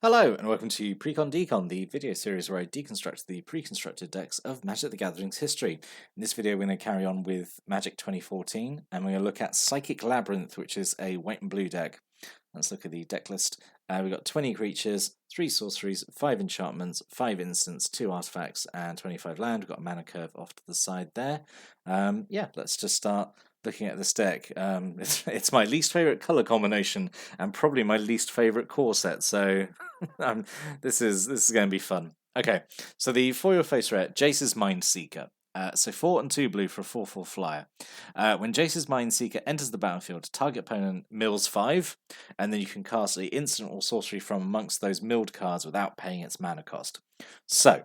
Hello and welcome to Precon Decon, the video series where I deconstruct the pre-constructed decks of Magic the Gathering's history. In this video we're going to carry on with Magic 2014 and we're going to look at Psychic Labyrinth, which is a white and blue deck. Let's look at the deck list. We've got 20 creatures, 3 sorceries, 5 enchantments, 5 instants, 2 artifacts and 25 land. We've got a mana curve off to the side there. Yeah, let's just start looking at this deck. It's my least favourite colour combination and probably my least favourite core set, so this is going to be fun. Okay, so the foil face rare, Jace's Mindseeker. So 4 and 2 blue for a 4/4 flyer. When Jace's Mindseeker enters the battlefield, target opponent mills 5, and then you can cast an instant or sorcery from amongst those milled cards without paying its mana cost. So,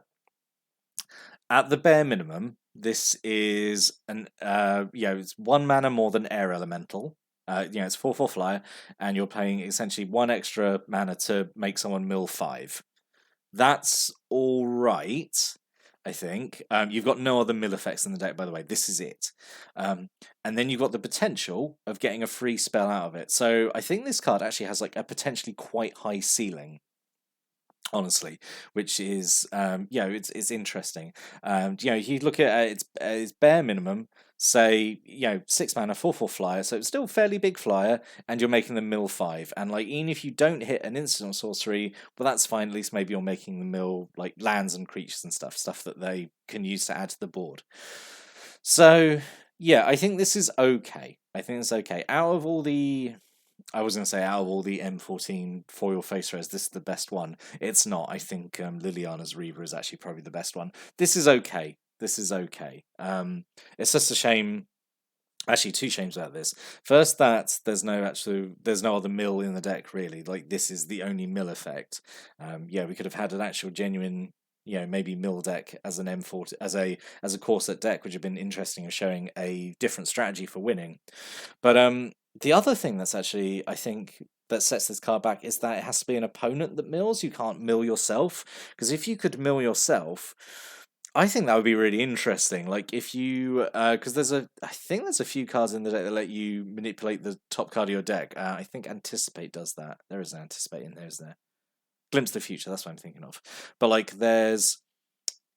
at the bare minimum, this is it's 1 mana more than Air Elemental. It's 4/4 flyer, and you're paying essentially 1 extra mana to make someone mill 5. That's all right, I think. You've got no other mill effects in the deck, by the way. This is it. And then you've got the potential of getting a free spell out of it. So I think this card actually has like a potentially quite high ceiling, honestly, which is it's interesting. You look at its bare minimum, say 6 mana 4/4 flyer, so it's still fairly big flyer, and you're making them mill 5, and like even if you don't hit an instant sorcery, well that's fine, at least maybe you're making them mill like lands and creatures and stuff that they can use to add to the board. So yeah, I think this is okay. I think it's okay. Out of all the M14 foil face rares, this is the best one. It's not. I think Liliana's Reaver is actually probably the best one. This is okay. This is okay. It's just a shame. Actually, 2 shames about this. First, that there's no other mill in the deck really. Like this is the only mill effect. We could have had an actual genuine, maybe mill deck as an M40 as a core set deck, which would have been interesting of showing a different strategy for winning. But the other thing that's actually, I think, that sets this card back is that it has to be an opponent that mills. You can't mill yourself, because if you could mill yourself, I think that would be really interesting. Like if you, because I think there's a few cards in the deck that let you manipulate the top card of your deck. I think Anticipate does that. There is an Anticipate in there, isn't there? Glimpse the Future, that's what I'm thinking of. But like there's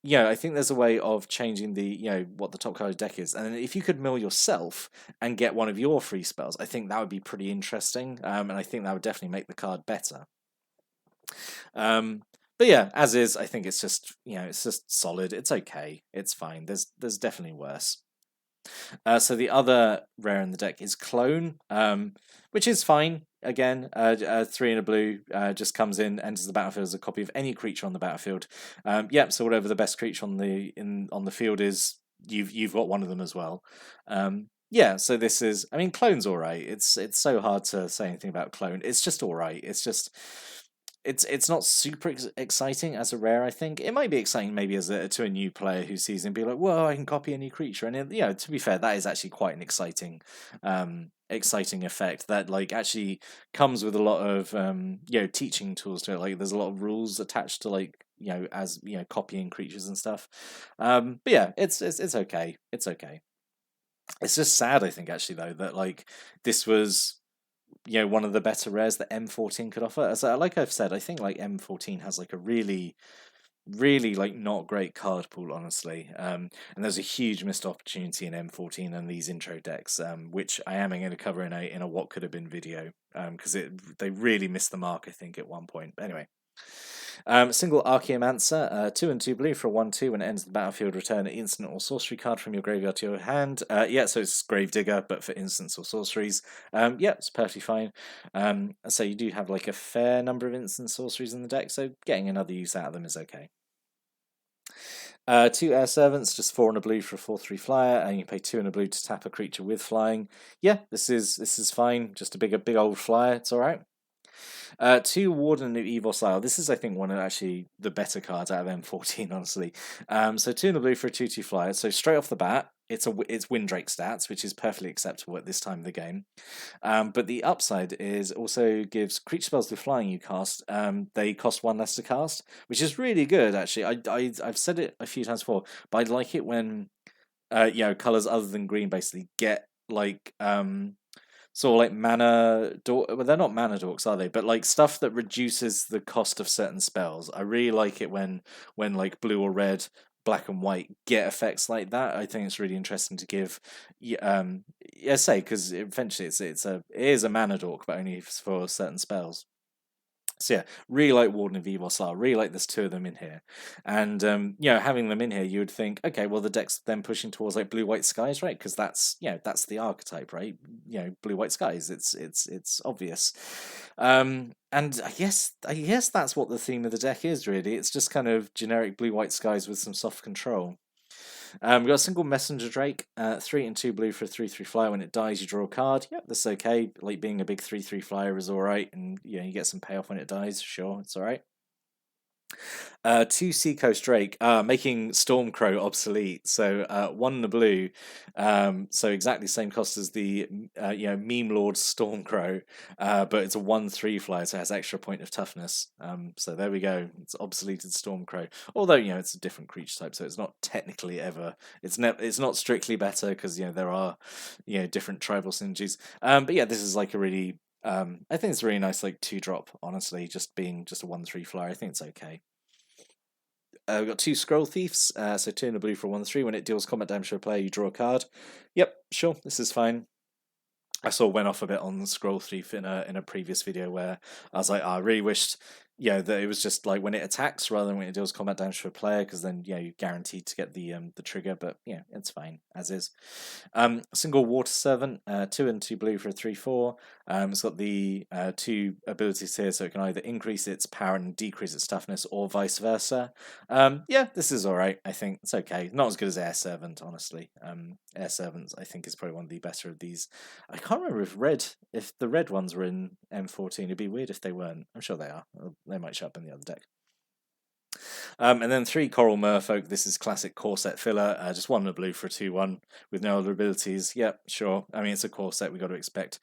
I think there's a way of changing the what the top card of the deck is, and if you could mill yourself and get one of your free spells, I think that would be pretty interesting, and I think that would definitely make the card better. But yeah, as is, I think it's just it's just solid. It's okay. It's fine. There's definitely worse. So the other rare in the deck is Clone, which is fine. Again, 3 and a blue just comes in, enters the battlefield as a copy of any creature on the battlefield. So whatever the best creature on the field is, you've got one of them as well. So this is, I mean, Clone's all right. It's so hard to say anything about Clone. It's just all right. It's not super exciting as a rare. I think it might be exciting maybe to a new player who sees it and be like, "Whoa, I can copy any creature." And to be fair, that is actually quite an exciting effect that like actually comes with a lot of teaching tools to it. Like there's a lot of rules attached to like as copying creatures and stuff. But yeah, it's okay. It's okay. It's just sad, I think, actually though, that like this was one of the better rares that M14 could offer. As like I've said, I think like M14 has like a really like not great card pool, honestly. And there's a huge missed opportunity in M14 and these intro decks, which I am going to cover in a what could have been video, because they really missed the mark, I think, at one point. But anyway. Single Archaeomancer, 2 and 2 blue for a 1/2. When it ends the battlefield, return an instant or sorcery card from your graveyard to your hand. So it's Gravedigger, but for instants or sorceries. It's perfectly fine. So you do have like a fair number of instant sorceries in the deck, so getting another use out of them is okay. 2 Air Servants, just 4 and a blue for a 4/3 flyer, and you pay 2 and a blue to tap a creature with flying. Yeah, this is fine. Just a big old flyer. It's all right. 2 Warden of Evil Style. This is, I think, one of actually the better cards out of M14, honestly. So 2 in the blue for a 2/2 flyer. So straight off the bat, it's Windrake stats, which is perfectly acceptable at this time of the game. But the upside is also gives creature spells with flying you cast. They cost 1 less to cast, which is really good, actually. I've said it a few times before, but I like it when colors other than green basically get like sort of like mana dork. Well, they're not mana dorks, are they? But like stuff that reduces the cost of certain spells. I really like it when like blue or red, black and white get effects like that. I think it's really interesting to give. Yeah, say because eventually it is a mana dork, but only for certain spells. So yeah, really like Warden of Evil Star. Really like there's two of them in here, and having them in here, you would think, okay, well the deck's then pushing towards like blue white skies, right? Because that's that's the archetype, right? Blue white skies. It's obvious, and I guess that's what the theme of the deck is really. It's just kind of generic blue white skies with some soft control. We've got a single Messenger Drake, 3 and 2 blue for a 3/3 flyer. When it dies, you draw a card. Yep, that's okay. Like being a big 3/3 flyer is alright, and you get some payoff when it dies. Sure, it's alright. 2 Seacoast Drake, making Stormcrow obsolete. So 1 in the blue, so exactly the same cost as the meme lord Stormcrow, but it's a 1/3 flyer, so it has extra point of toughness. So there we go. It's obsoleted Stormcrow. Although it's a different creature type, so it's not technically ever. It's not strictly better because there are different tribal synergies. But yeah, this is like a really I think it's a really nice like 2-drop. Honestly, just being just a 1/3 flyer, I think it's okay. We've got 2 Scroll Thieves, so 2 in a blue for 1/3. When it deals combat damage to a player, you draw a card. Yep, sure, this is fine. I sort of went off a bit on the Scroll Thief in a previous video where I was like, I really wished that it was just like when it attacks rather than when it deals combat damage to a player, because then you're guaranteed to get the trigger. But it's fine as is. Single Water Servant, 2 and 2 blue for a 3/4. It's got the 2 abilities here, so it can either increase its power and decrease its toughness, or vice versa. This is alright. I think it's okay. Not as good as Air Servant, honestly. Air Servant, I think, is probably one of the better of these. I can't remember if the red ones were in M14. It'd be weird if they weren't. I'm sure they are. They might show up in the other deck. And then 3 Coral Merfolk. This is classic core set filler. Just 1 in a blue for a 2/1 with no other abilities. Yep, sure. I mean, it's a core set. We got to expect,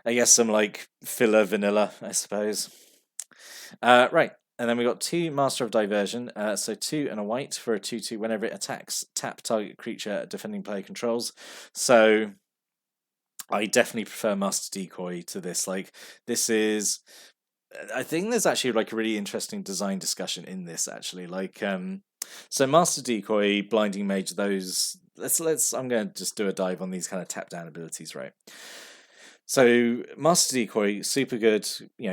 I guess, some like filler vanilla, I suppose. Right. And then we got 2 Master of Diversion, so 2 and a white for a 2/2. Whenever it attacks, tap target creature defending player controls. So I definitely prefer Master Decoy to this. Like, this is, I think there's actually like a really interesting design discussion in this actually. Like, so Master Decoy, Blinding Mage, those. I'm going to just do a dive on these kind of tap down abilities, right? So Master Decoy, super good,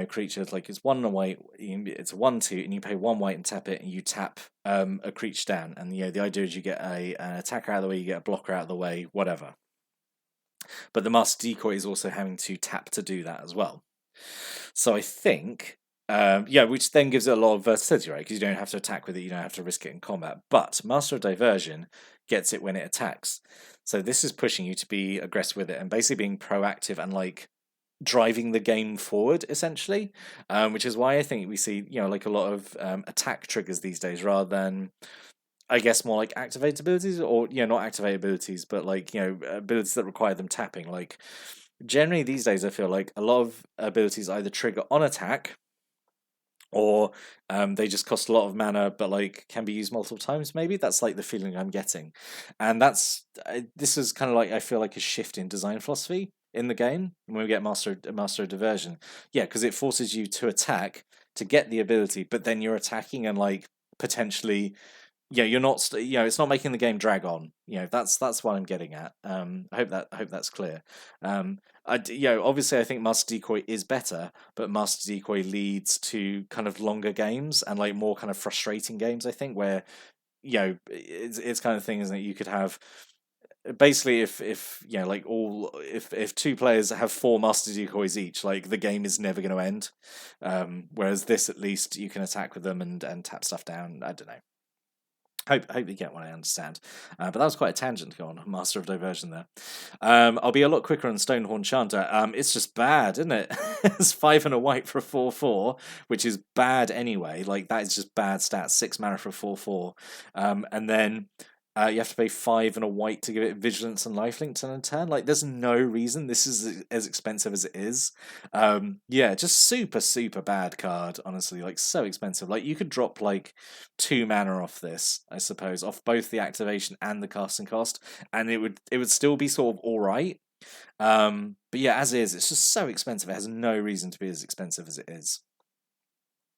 creature. Like it's 1 and a white. It's a 1/2, and you pay 1 white and tap it, and you tap a creature down. And the idea is you get an attacker out of the way, you get a blocker out of the way, whatever. But the Master Decoy is also having to tap to do that as well. So I think, which then gives it a lot of versatility, right? Because you don't have to attack with it, you don't have to risk it in combat. But Master of Diversion gets it when it attacks. So this is pushing you to be aggressive with it and basically being proactive and like driving the game forward, essentially. Which is why I think we see, like a lot of attack triggers these days rather than, I guess, more like activate abilities, or not activate abilities, but like abilities that require them tapping. Like generally these days, I feel like a lot of abilities either trigger on attack, or they just cost a lot of mana, but like can be used multiple times. Maybe that's like the feeling I'm getting, and this is kind of like, I feel like, a shift in design philosophy in the game when we get Master of Diversion. Yeah, because it forces you to attack to get the ability, but then you're attacking and like potentially you're not it's not making the game drag on. That's what I'm getting at. I hope that's clear. Obviously I think Master Decoy is better, but Master Decoy leads to kind of longer games and like more kind of frustrating games, I think, where it's kind of thing, isn't it? You could have basically if 2 players have 4 Master Decoys each, like the game is never going to end. Whereas this, at least you can attack with them and tap stuff down. I don't know. Hope you get what I understand. But that was quite a tangent to go on Master of Diversion there. I'll be a lot quicker on Stonehorn Chanter. It's just bad, isn't it? It's 5 and a white for a 4/4, which is bad anyway. Like, that is just bad stats. 6 mana for a 4/4. And then you have to pay 5 and a white to give it Vigilance and Lifelink on a turn. Like, there's no reason this is as expensive as it is. Just super, super bad card, honestly. Like, so expensive. Like, you could drop, like, 2 mana off this, I suppose, off both the activation and the casting cost, and it would still be sort of alright. But yeah, as is, it's just so expensive. It has no reason to be as expensive as it is.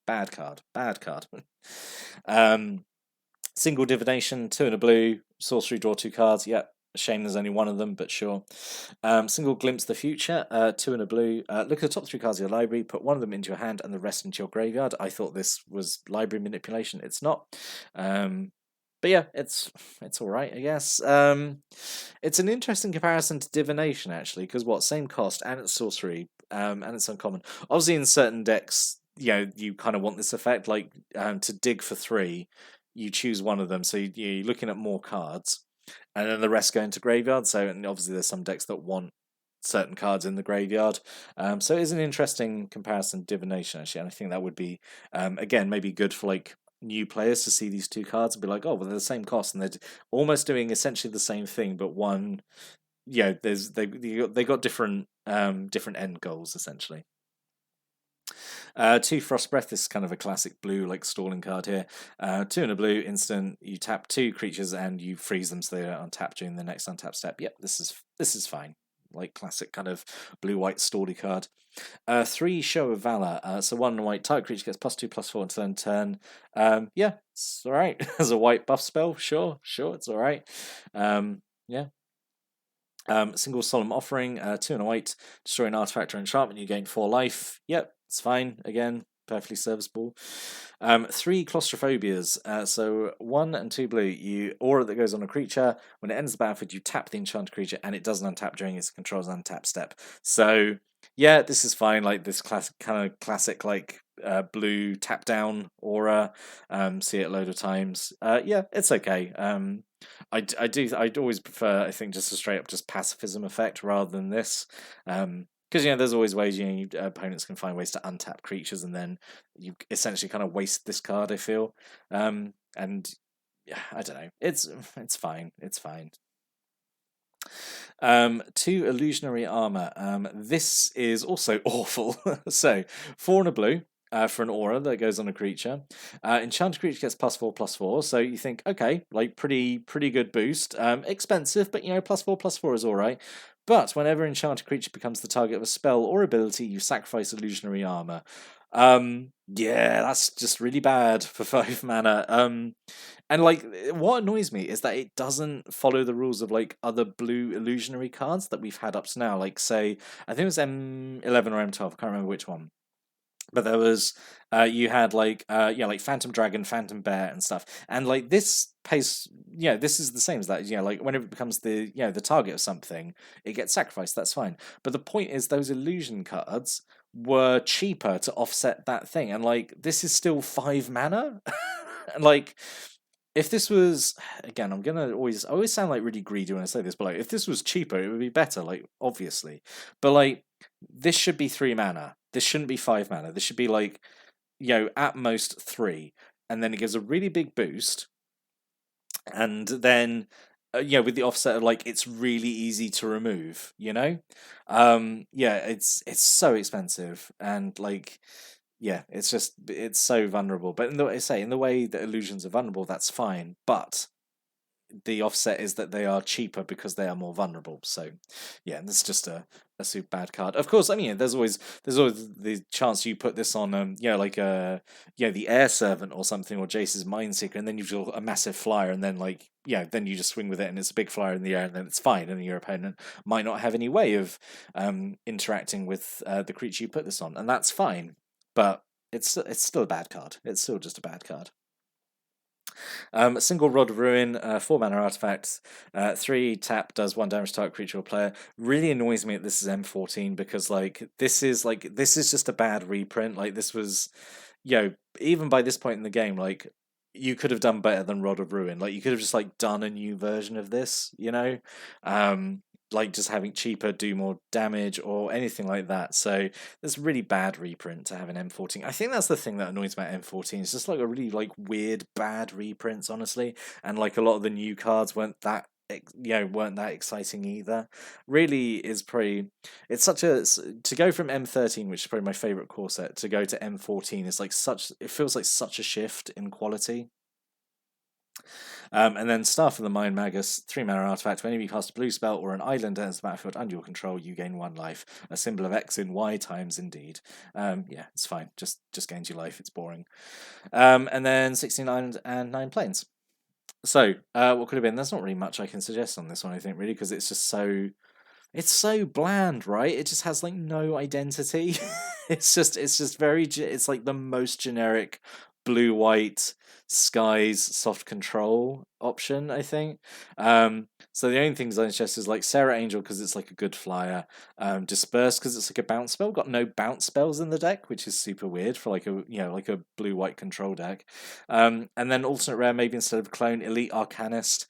Bad card. Bad card. Single divination, 2 and a blue, sorcery, draw 2 cards. Yep. Shame there's only one of them, but sure. Single glimpse of the future, 2 and a blue. Look at the top 3 cards of your library, put one of them into your hand and the rest into your graveyard. I thought this was library manipulation. It's not. But yeah, it's all right, I guess. It's an interesting comparison to divination actually, because same cost and it's sorcery, and it's uncommon. Obviously, in certain decks, you kind of want this effect, like to dig for 3, you choose one of them, so you're looking at more cards, and then the rest go into graveyard. So, and obviously, there's some decks that want certain cards in the graveyard. So it is an interesting comparison to divination actually, and I think that would be again maybe good for like new players to see these 2 cards and be like, oh, well, they're the same cost and they're almost doing essentially the same thing, but one, they got different different end goals essentially. 2 Frost Breath, this is kind of a classic blue like stalling card here. 2 and a blue instant, you tap 2 creatures and you freeze them so they don't untap during the next untap step. Yep, this is fine. Like classic kind of blue-white stally card. 3 Show of Valor. So 1 white target creature gets +2/+4 until end turn. Yeah, it's alright. As a white buff spell, sure, it's alright. Yeah. Single Solemn Offering, 2 and a white, destroy an artifact or enchantment, you gain 4 life. Yep, it's fine. Again, perfectly serviceable. 3 Claustrophobias. So 1 and 2 blue. You aura that goes on a creature. When it ends the battlefield, you tap the enchanted creature, and it doesn't untap during its control's untap step. So yeah, this is fine. Like this classic like blue tap down aura. See it a load of times. Yeah, it's okay. I'd always prefer, I think, just a straight up just pacifism effect rather than this. Because there's always ways opponents can find ways to untap creatures, and then you essentially kind of waste this card. I feel, and yeah, I don't know. It's fine. It's fine. 2 Illusionary Armor. This is also awful. So 4 and a blue. For an aura that goes on a creature. Enchanted creature gets +4/+4, so you think, okay, like pretty good boost. Expensive, but +4/+4 is alright. But whenever enchanted creature becomes the target of a spell or ability, you sacrifice illusionary armor. Yeah, that's just really bad for 5 mana. And like what annoys me is that it doesn't follow the rules of like other blue illusionary cards that we've had up to now. Like say, I think it was M11 or M12, I can't remember which one. But there was you had like like Phantom Dragon, Phantom Bear and stuff. And like this pays this is the same as that. Like whenever it becomes the the target of something, it gets sacrificed, that's fine. But the point is those illusion cards were cheaper to offset that thing. And like this is still 5 mana. And like if this was, again, I always sound like really greedy when I say this, but like if this was cheaper, it would be better, like obviously. But like this should be 3 mana. This shouldn't be 5 mana. This should be like, at most 3, and then it gives a really big boost, and then with the offset of like it's really easy to remove. It's so expensive, and like it's so vulnerable. But in the way that illusions are vulnerable, that's fine. But the offset is that they are cheaper because they are more vulnerable. So yeah, and that's just a super bad card. Of course, I mean there's always the chance you put this on like the Air Servant or something, or Jace's Mindseeker, and then you've got a massive flyer, and then like then you just swing with it and it's a big flyer in the air, and then it's fine, and your opponent might not have any way of interacting with the creature you put this on, and that's fine. But it's still a bad card. It's still just a bad card. Single Rod of Ruin, 4 mana artifact, 3 tap, does 1 damage to target creature or player. Really annoys me that this is M14 because this is just a bad reprint. Like this was, even by this point in the game, like you could have done better than Rod of Ruin. Like you could have just like done a new version of this, like just having cheaper do more damage or anything like that. So there's a really bad reprint to have an M14. I think that's the thing that annoys me about M14. It's just like a really like weird bad reprints, honestly, and like a lot of the new cards weren't that exciting either. Really is pretty. It's such a to go from M13, which is probably my favorite core set, to go to M14 is like such. It feels like such a shift in quality. And then Staff of the Mind Magus, 3-mana artifact. Whenever you cast a blue spell or an island enters the battlefield under your control, you gain 1 life. A symbol of X in Y times indeed. Yeah, it's fine. Just gains you life. It's boring. And then 16 island and 9 planes. So, what could have been? There's not really much I can suggest on this one, I think, really, because it's just so. It's so bland, right? It just has like no identity. It's just very. It's like the most generic blue white skies soft control option, I think. So the only things I suggest is like Sarah Angel because it's like a good flyer. Disperse because it's like a bounce spell. Got no bounce spells in the deck, which is super weird for like a like a blue white control deck. And then alternate rare maybe instead of clone Elite Arcanist,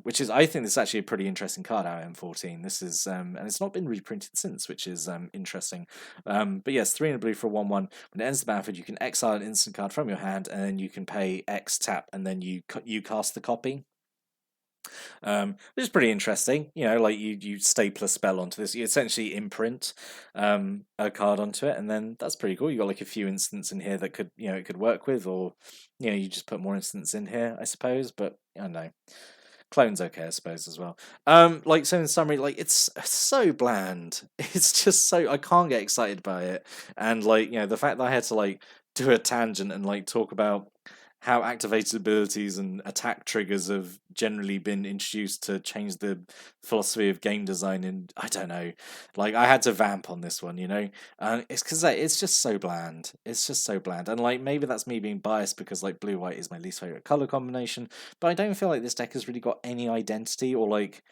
which is I think this is actually a pretty interesting card out of M14. This is and it's not been reprinted since, which is interesting. But yes, 3 in a blue for a 1/1. When it ends the battlefield, you can exile an instant card from your hand, and then you can pay X tap, and then you cast the copy. Which is pretty interesting. Like you staple a spell onto this. You essentially imprint a card onto it, and then that's pretty cool. You got like a few instants in here that could it could work with, or you just put more instants in here, I suppose. But I don't know. Clone's okay, I suppose, as well. So in summary, like it's so bland. It's just so I can't get excited by it, and the fact that I had to like do a tangent and like talk about how activated abilities and attack triggers have generally been introduced to change the philosophy of game design. And I don't know, like I had to vamp on this one, it's because it's just so bland. It's just so bland, and like maybe that's me being biased because like blue white is my least favorite color combination, but I don't feel like this deck has really got any identity or like.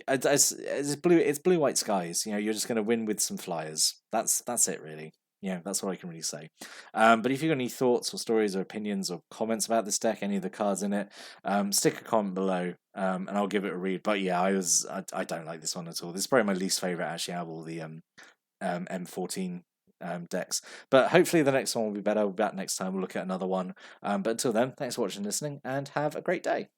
It's blue white skies. You're just going to win with some flyers. That's it really. Yeah, that's what I can really say. But if you've got any thoughts or stories or opinions or comments about this deck, any of the cards in it, stick a comment below, and I'll give it a read. But yeah, I don't like this one at all. This is probably my least favorite actually out of all the M14 decks. But hopefully the next one will be better. We'll be back next time. We'll look at another one. But until then, thanks for watching and listening, and have a great day.